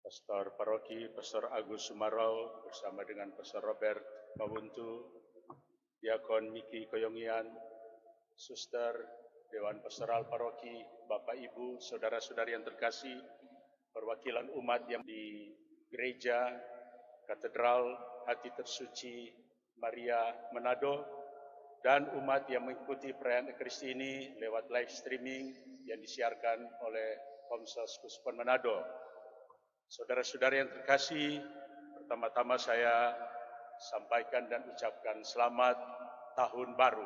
Pastor Paroki, Pastor Agus Sumarau bersama dengan Pastor Robert Pawuntu, Diakon Miki Koyongian, Suster, Dewan Pastoral Paroki, Bapak Ibu, Saudara-saudari yang terkasih, perwakilan umat yang di Gereja Katedral Hati Tersuci Maria Manado, dan umat yang mengikuti perayaan Ekaristi ini lewat live streaming yang disiarkan oleh Komsos Kusupon Manado. Saudara-saudara yang terkasih, pertama-tama saya sampaikan dan ucapkan selamat Tahun Baru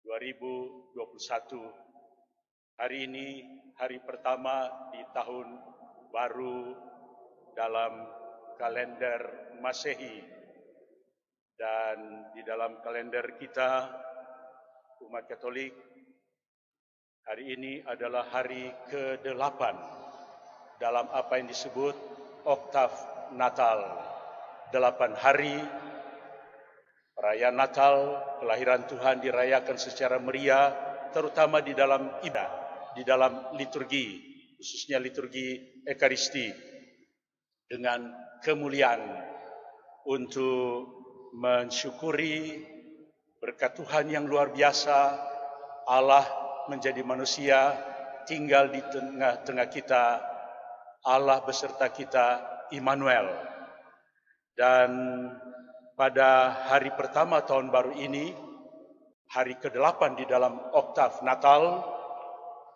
2021. Hari ini hari pertama di Tahun Baru dalam kalender Masehi, dan di dalam kalender kita umat Katolik, hari ini adalah hari ke-8 dalam apa yang disebut Oktav Natal. 8 hari perayaan Natal, kelahiran Tuhan dirayakan secara meriah, terutama di dalam ibadah, di dalam liturgi, khususnya liturgi Ekaristi, dengan kemuliaan untuk mensyukuri berkat Tuhan yang luar biasa. Allah menjadi manusia, tinggal di tengah-tengah kita, Allah beserta kita, Immanuel. Dan pada hari pertama tahun baru ini, hari ke-8 di dalam Oktav Natal,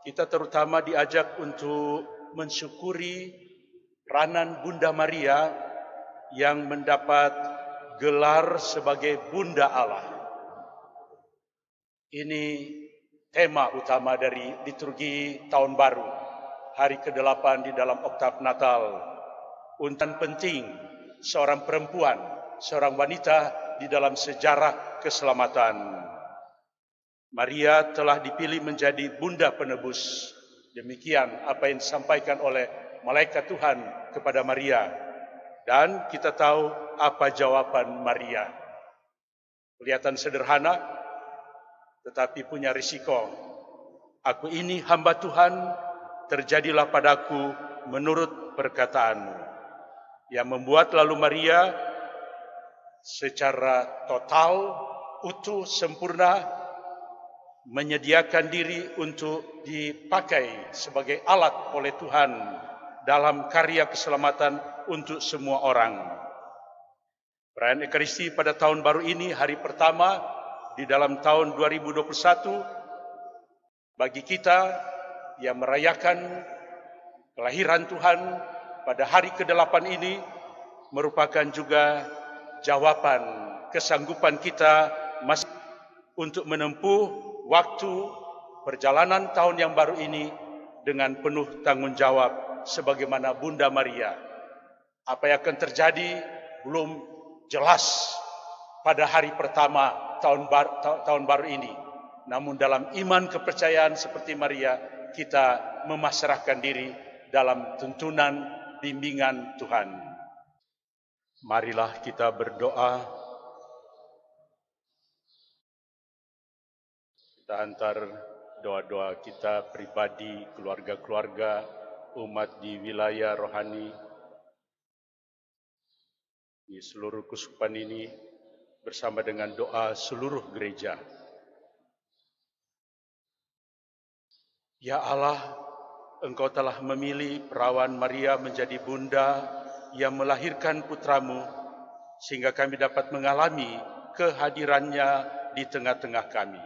kita terutama diajak untuk mensyukuri peranan Bunda Maria yang mendapat gelar sebagai Bunda Allah. Ini tema utama dari liturgi tahun baru, hari ke-8 di dalam Oktav Natal. Untan penting seorang perempuan, seorang wanita di dalam sejarah keselamatan. Maria telah dipilih menjadi Bunda Penebus. Demikian apa yang disampaikan oleh malaikat Tuhan kepada Maria. Dan kita tahu apa jawaban Maria. Kelihatan sederhana, tetapi punya risiko. Aku ini hamba Tuhan, terjadilah padaku menurut perkataanmu. Yang membuat lalu Maria secara total, utuh, sempurna, menyediakan diri untuk dipakai sebagai alat oleh Tuhan dalam karya keselamatan untuk semua orang. Perayaan Ekaristi pada tahun baru ini, hari pertama di dalam tahun 2021, bagi kita yang merayakan kelahiran Tuhan pada hari ke-8 ini, merupakan juga jawaban kesanggupan kita masih untuk menempuh waktu perjalanan tahun yang baru ini dengan penuh tanggung jawab sebagaimana Bunda Maria. Apa yang akan terjadi belum jelas pada hari pertama tahun baru ini. Namun dalam iman kepercayaan seperti Maria, kita memasrahkan diri dalam tuntunan bimbingan Tuhan. Marilah kita berdoa. Kita antar doa-doa kita pribadi, keluarga-keluarga, umat di wilayah rohani di seluruh kuskupan ini bersama dengan doa seluruh gereja. Ya Allah, Engkau telah memilih perawan Maria menjadi bunda yang melahirkan putramu, sehingga kami dapat mengalami kehadirannya di tengah-tengah kami.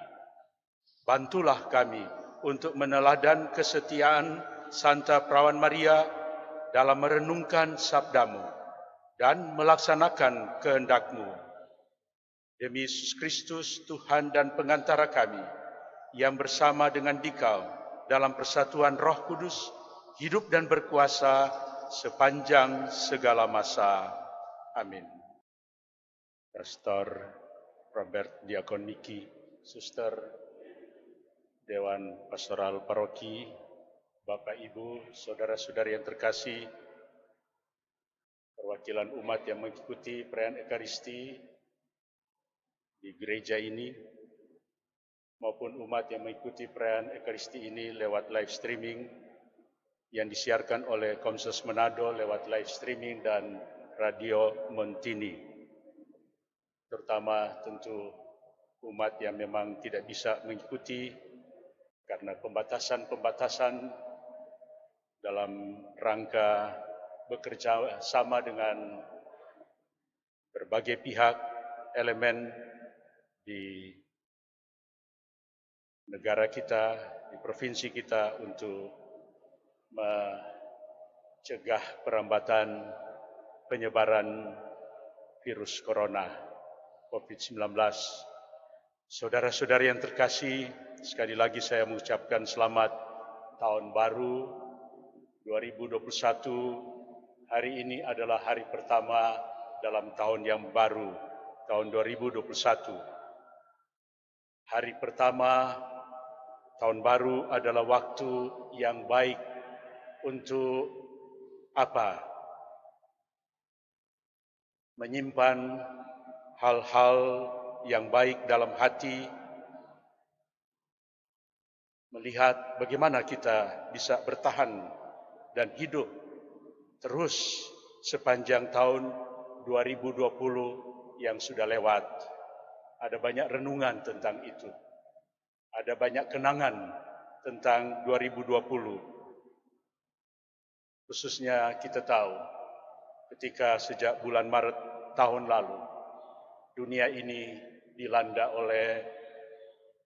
Bantulah kami untuk meneladan kesetiaan Santa Perawan Maria dalam merenungkan sabdamu dan melaksanakan kehendak-Mu. Demi Yesus Kristus, Tuhan dan pengantara kami, yang bersama dengan Dikau dalam persatuan Roh Kudus, hidup dan berkuasa sepanjang segala masa. Amin. Pastor Robert, Diakon Miki, Suster, Dewan Pastoral Paroki, Bapak Ibu, Saudara-saudari yang terkasih, perwakilan umat yang mengikuti perayaan Ekaristi di gereja ini, maupun umat yang mengikuti perayaan Ekaristi ini lewat live streaming yang disiarkan oleh Komsos Manado lewat live streaming dan Radio Montini. Terutama tentu umat yang memang tidak bisa mengikuti karena pembatasan-pembatasan dalam rangka bekerja sama dengan berbagai pihak, elemen di negara kita, di provinsi kita untuk mencegah perambatan penyebaran virus corona COVID-19. Saudara-saudari yang terkasih, sekali lagi saya mengucapkan selamat Tahun Baru 2021. Hari ini adalah hari pertama dalam tahun yang baru, tahun 2021. Hari pertama tahun baru adalah waktu yang baik untuk apa? Menyimpan hal-hal yang baik dalam hati, melihat bagaimana kita bisa bertahan dan hidup terus sepanjang tahun 2020 yang sudah lewat. Ada banyak renungan tentang itu. Ada banyak kenangan tentang 2020. Khususnya kita tahu ketika sejak bulan Maret tahun lalu dunia ini dilanda oleh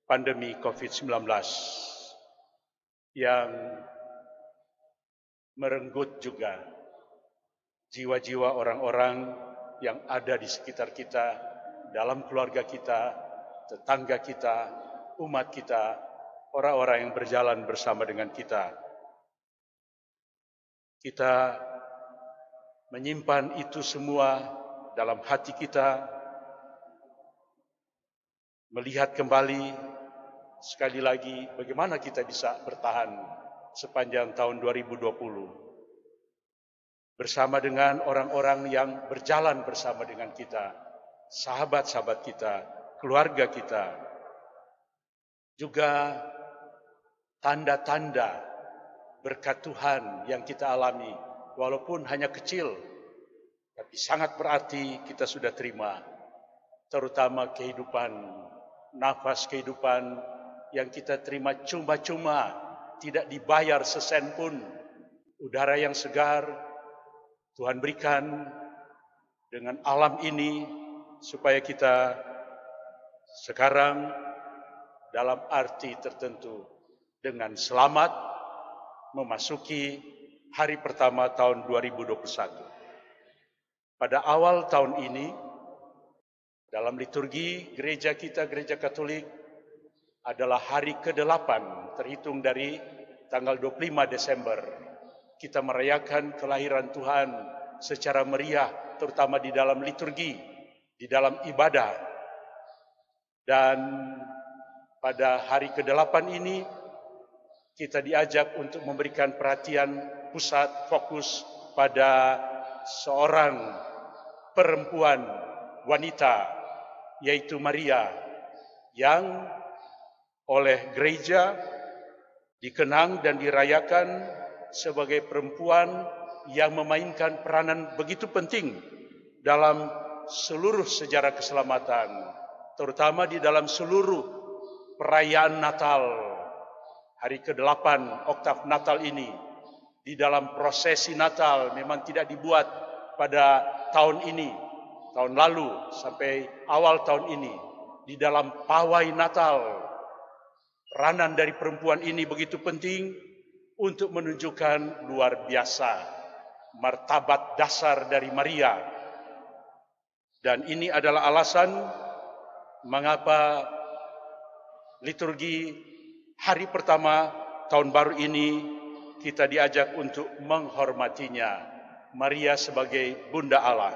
pandemi COVID-19 yang merenggut juga jiwa-jiwa orang-orang yang ada di sekitar kita, dalam keluarga kita, tetangga kita, umat kita, orang-orang yang berjalan bersama dengan kita. Kita menyimpan itu semua dalam hati kita, melihat kembali sekali lagi bagaimana kita bisa bertahan sepanjang tahun 2020 bersama dengan orang-orang yang berjalan bersama dengan kita, sahabat-sahabat kita, keluarga kita. Juga tanda-tanda berkat Tuhan yang kita alami, walaupun hanya kecil, tapi sangat berarti kita sudah terima, terutama kehidupan, nafas kehidupan yang kita terima cuma-cuma, tidak dibayar sesen pun, udara yang segar, Tuhan berikan dengan alam ini, supaya kita sekarang dalam arti tertentu dengan selamat memasuki hari pertama tahun 2021. Pada awal tahun ini, dalam liturgi gereja kita, gereja Katolik, adalah hari ke-8 terhitung dari tanggal 25 Desember. Kita merayakan kelahiran Tuhan secara meriah, terutama di dalam liturgi, di dalam ibadah. Dan pada hari ke-8 ini, kita diajak untuk memberikan perhatian pusat, fokus pada seorang perempuan, wanita, yaitu Maria, yang oleh gereja dikenang dan dirayakan sebagai perempuan yang memainkan peranan begitu penting dalam seluruh sejarah keselamatan, terutama di dalam seluruh perayaan Natal, hari ke-8 oktav Natal ini. Di dalam prosesi Natal memang tidak dibuat pada tahun ini, tahun lalu sampai awal tahun ini. Di dalam pawai Natal, peranan dari perempuan ini begitu penting untuk menunjukkan luar biasa martabat dasar dari Maria. Dan ini adalah alasan mengapa liturgi hari pertama tahun baru ini kita diajak untuk menghormatinya, Maria sebagai Bunda Allah.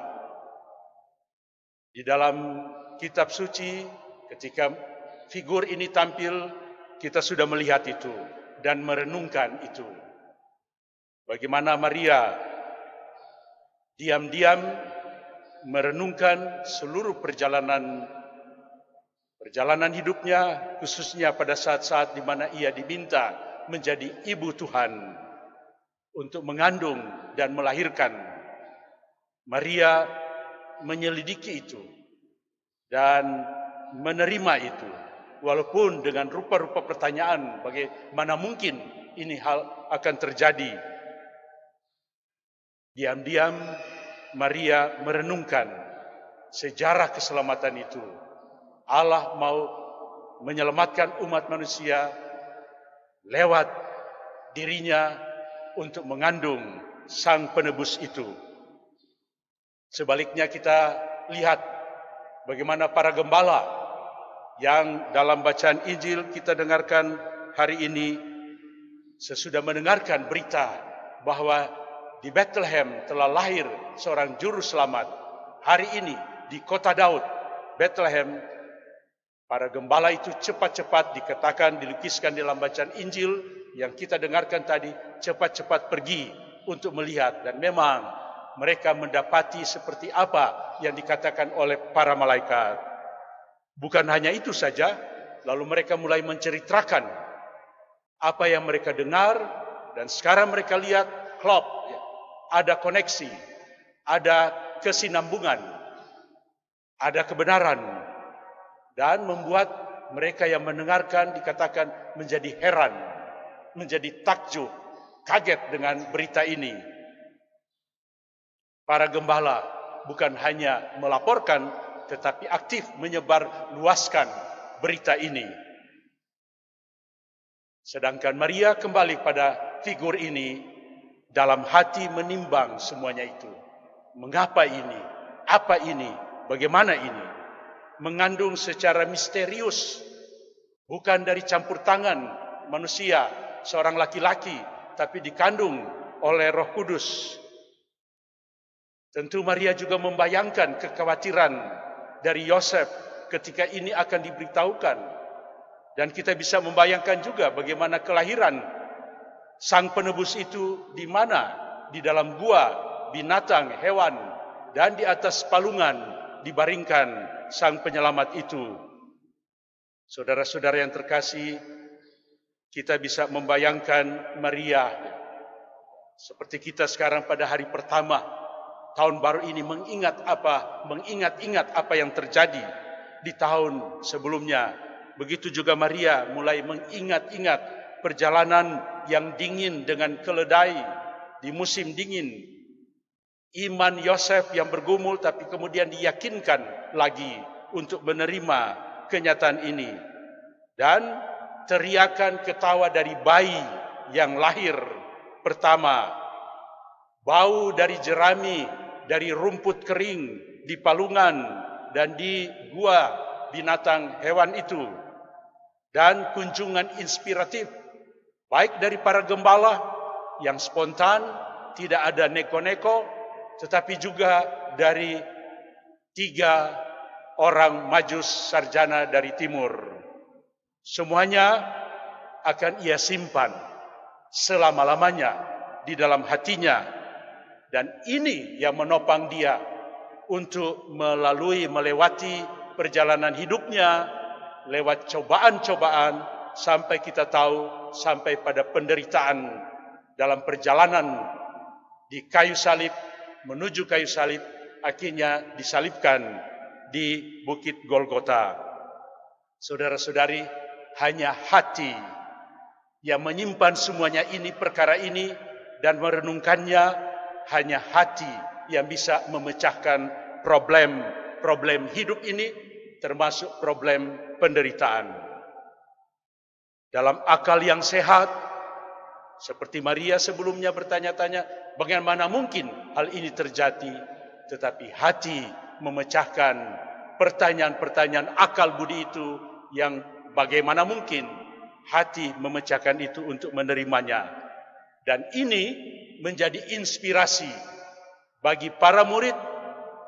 Di dalam kitab suci, ketika figur ini tampil, kita sudah melihat itu dan merenungkan itu. Bagaimana Maria diam-diam merenungkan seluruh perjalanan hidupnya, khususnya pada saat-saat di mana ia diminta menjadi ibu Tuhan. untuk mengandung dan melahirkan. Maria menyelidiki itu dan menerima itu, walaupun dengan rupa-rupa pertanyaan bagaimana mungkin ini hal akan terjadi. Diam-diam Maria merenungkan sejarah keselamatan itu. Allah mau menyelamatkan umat manusia lewat dirinya untuk mengandung Sang Penebus itu. Sebaliknya kita lihat bagaimana para gembala yang dalam bacaan Injil kita dengarkan hari ini, sesudah mendengarkan berita bahwa di Bethlehem telah lahir seorang juru selamat. Hari ini di kota Daud, Bethlehem, para gembala itu cepat-cepat dikatakan, dilukiskan dalam bacaan Injil yang kita dengarkan tadi, cepat-cepat pergi untuk melihat. Dan memang mereka mendapati seperti apa yang dikatakan oleh para malaikat. Bukan hanya itu saja, lalu mereka mulai menceritakan apa yang mereka dengar, dan sekarang mereka lihat klop, ada koneksi, ada kesinambungan, ada kebenaran, dan membuat mereka yang mendengarkan dikatakan menjadi heran, menjadi takjub, kaget dengan berita ini. Para gembala bukan hanya melaporkan, tetapi aktif menyebar luaskan berita ini. Sedangkan Maria kembali pada figur ini, dalam hati menimbang semuanya itu. Mengapa ini? Apa ini? Bagaimana ini? Mengandung secara misterius, bukan dari campur tangan manusia, seorang laki-laki, tapi dikandung oleh Roh Kudus. Tentu Maria juga membayangkan kekhawatiran dari Yosef ketika ini akan diberitahukan. Dan kita bisa membayangkan juga bagaimana kelahiran Sang Penebus itu di mana? Di dalam gua, binatang, hewan, dan di atas palungan dibaringkan Sang Penyelamat itu. Saudara-saudara yang terkasih, kita bisa membayangkan Maria seperti kita sekarang pada hari pertama tahun baru ini mengingat apa yang terjadi di tahun sebelumnya. Begitu juga Maria mulai mengingat-ingat perjalanan yang dingin dengan keledai di musim dingin. Iman Yosef yang bergumul tapi kemudian diyakinkan lagi untuk menerima kenyataan ini. Dan teriakan ketawa dari bayi yang lahir pertama. Bau dari jerami, dari rumput kering di palungan dan di gua binatang hewan itu. Dan kunjungan inspiratif baik dari para gembala yang spontan, tidak ada neko-neko, tetapi juga dari 3 orang majus sarjana dari timur. Semuanya akan ia simpan selama-lamanya di dalam hatinya. Dan ini yang menopang dia untuk melewati perjalanan hidupnya, lewat cobaan-cobaan, sampai kita tahu, sampai pada penderitaan dalam perjalanan di kayu salib, menuju kayu salib, akhirnya disalibkan di Bukit Golgota. Saudara-saudari, hanya hati yang menyimpan semuanya ini, perkara ini, dan merenungkannya. Hanya hati yang bisa memecahkan problem hidup ini, termasuk problem penderitaan. Dalam akal yang sehat, seperti Maria sebelumnya bertanya-tanya, bagaimana mungkin hal ini terjadi? Tetapi hati memecahkan pertanyaan-pertanyaan akal budi itu, yang bagaimana mungkin hati memecahkan itu untuk menerimanya. Dan ini menjadi inspirasi bagi para murid,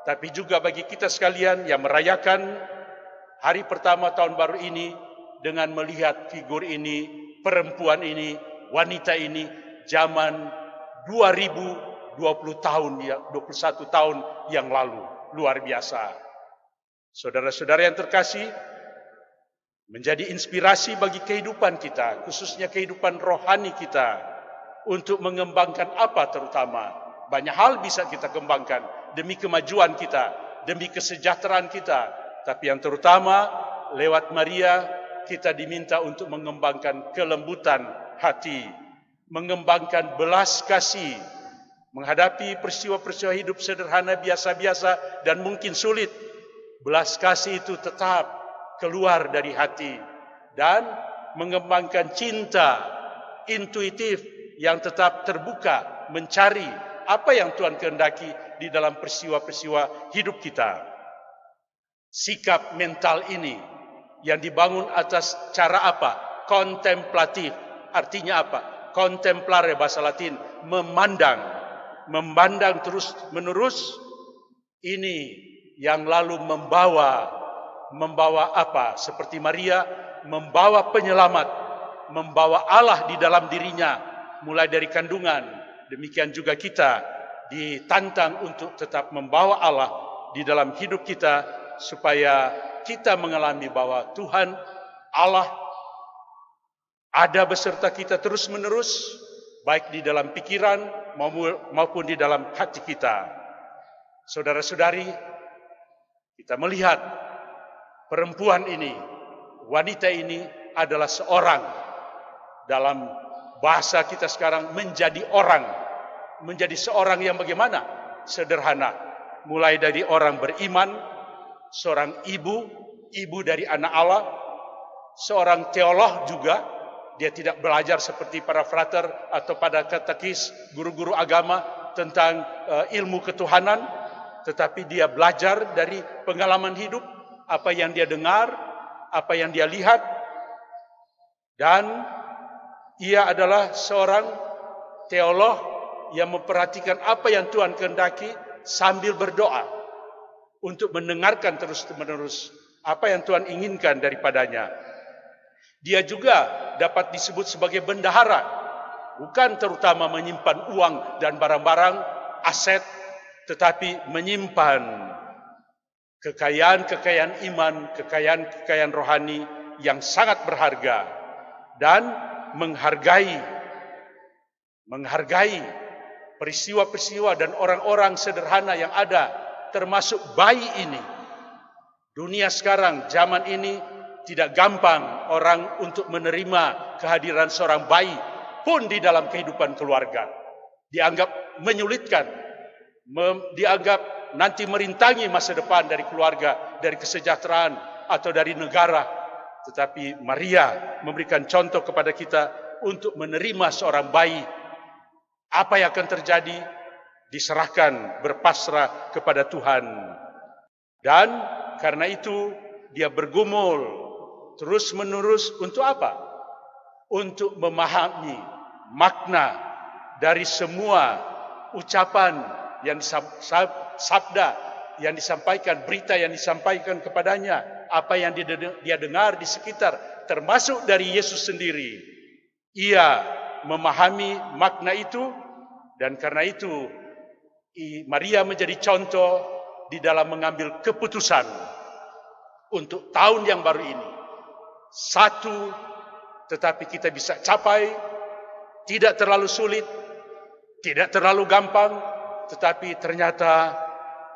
tapi juga bagi kita sekalian yang merayakan hari pertama tahun baru ini dengan melihat figur ini, perempuan ini, wanita ini, zaman 2021 tahun yang lalu. Luar biasa. Saudara-saudara yang terkasih, menjadi inspirasi bagi kehidupan kita, khususnya kehidupan rohani kita, untuk mengembangkan apa terutama? Banyak hal bisa kita kembangkan demi kemajuan kita, demi kesejahteraan kita. Tapi yang terutama lewat Maria kita diminta untuk mengembangkan kelembutan hati, mengembangkan belas kasih, menghadapi peristiwa-peristiwa hidup sederhana biasa-biasa dan mungkin sulit. Belas kasih itu tetap keluar dari hati dan mengembangkan cinta intuitif yang tetap terbuka mencari apa yang Tuhan kehendaki di dalam peristiwa-peristiwa hidup kita. Sikap mental ini yang dibangun atas cara apa? Kontemplatif. Artinya apa? Contemplare bahasa Latin, memandang terus menerus. Ini yang lalu membawa apa? Seperti Maria membawa penyelamat, membawa Allah di dalam dirinya mulai dari kandungan. Demikian juga kita ditantang untuk tetap membawa Allah di dalam hidup kita supaya kita mengalami bahwa Tuhan Allah ada beserta kita terus menerus, baik di dalam pikiran maupun di dalam hati kita. Saudara-saudari, kita melihat perempuan ini, wanita ini adalah seorang, dalam bahasa kita sekarang menjadi orang, menjadi seorang yang bagaimana? Sederhana. Mulai dari orang beriman, seorang ibu dari anak Allah, seorang teolog juga. Dia tidak belajar seperti para frater atau pada katekis, guru-guru agama tentang ilmu ketuhanan, tetapi dia belajar dari pengalaman hidup, apa yang dia dengar, apa yang dia lihat, dan ia adalah seorang teolog yang memperhatikan apa yang Tuhan kehendaki sambil berdoa untuk mendengarkan terus-menerus apa yang Tuhan inginkan daripadanya. Dia juga dapat disebut sebagai bendahara, bukan terutama menyimpan uang dan barang-barang aset, tetapi menyimpan kekayaan-kekayaan iman, kekayaan-kekayaan rohani yang sangat berharga, dan menghargai peristiwa-peristiwa dan orang-orang sederhana yang ada, termasuk bayi ini. Dunia sekarang, zaman ini, tidak gampang orang untuk menerima kehadiran seorang bayi pun di dalam kehidupan keluarga. Dianggap menyulitkan, dianggap nanti merintangi masa depan dari keluarga, dari kesejahteraan atau dari negara. Tetapi Maria memberikan contoh kepada kita untuk menerima seorang bayi. Apa yang akan terjadi? Diserahkan, berpasrah kepada Tuhan. Dan karena itu dia bergumul terus menerus untuk apa? Untuk memahami makna dari semua ucapan yang sabda yang disampaikan, berita yang disampaikan kepadanya, apa yang dia dengar di sekitar, termasuk dari Yesus sendiri. Ia memahami makna itu, dan karena itu Maria menjadi contoh di dalam mengambil keputusan untuk tahun yang baru ini. Satu, tetapi kita bisa capai, tidak terlalu sulit, tidak terlalu gampang, tetapi ternyata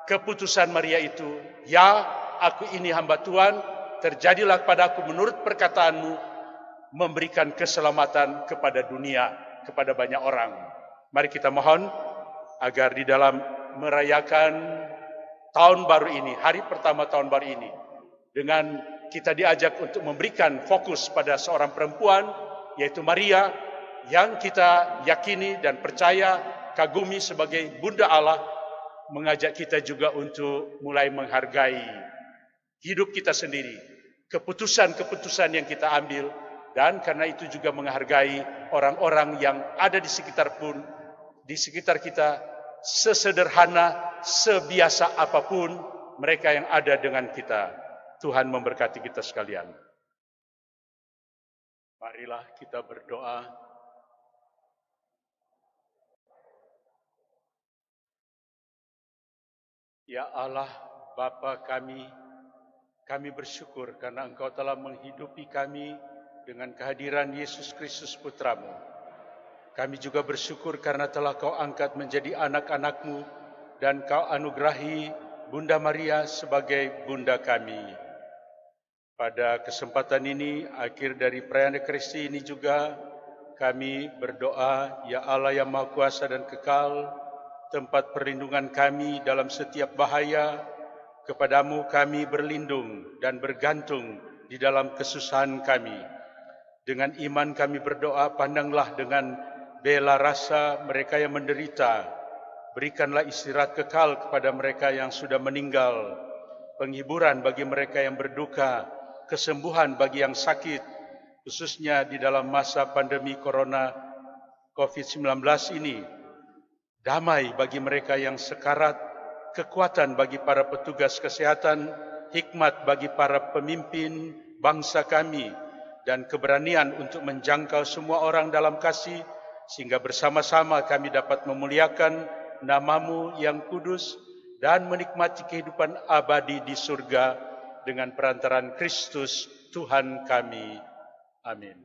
keputusan Maria itu, ya, aku ini hamba Tuhan, terjadilah padaku menurut perkataanmu, memberikan keselamatan kepada dunia, kepada banyak orang. Mari kita mohon agar di dalam merayakan tahun baru ini, hari pertama tahun baru ini, dengan kita diajak untuk memberikan fokus pada seorang perempuan, yaitu Maria, yang kita yakini dan percaya, kagumi sebagai Bunda Allah, mengajak kita juga untuk mulai menghargai hidup kita sendiri, keputusan-keputusan yang kita ambil, dan karena itu juga menghargai orang-orang yang ada di sekitar kita, sesederhana, sebiasa apapun mereka yang ada dengan kita. Tuhan memberkati kita sekalian. Marilah kita berdoa. Ya Allah, Bapa kami bersyukur karena Engkau telah menghidupi kami dengan kehadiran Yesus Kristus Putramu. Kami juga bersyukur karena telah Kau angkat menjadi anak-anak-Mu dan Kau anugerahi Bunda Maria sebagai Bunda kami. Pada kesempatan ini, akhir dari perayaan Ekaristi ini juga, kami berdoa, Ya Allah yang Maha Kuasa dan Kekal, tempat perlindungan kami dalam setiap bahaya, kepadamu kami berlindung dan bergantung di dalam kesusahan kami. Dengan iman kami berdoa, pandanglah dengan bela rasa mereka yang menderita, berikanlah istirahat kekal kepada mereka yang sudah meninggal, penghiburan bagi mereka yang berduka, kesembuhan bagi yang sakit, khususnya di dalam masa pandemi Corona COVID-19 ini, damai bagi mereka yang sekarat, kekuatan bagi para petugas kesehatan, hikmat bagi para pemimpin bangsa kami, dan keberanian untuk menjangkau semua orang dalam kasih, sehingga bersama-sama kami dapat memuliakan nama-Mu yang kudus dan menikmati kehidupan abadi di surga dengan perantaraan Kristus Tuhan kami. Amin.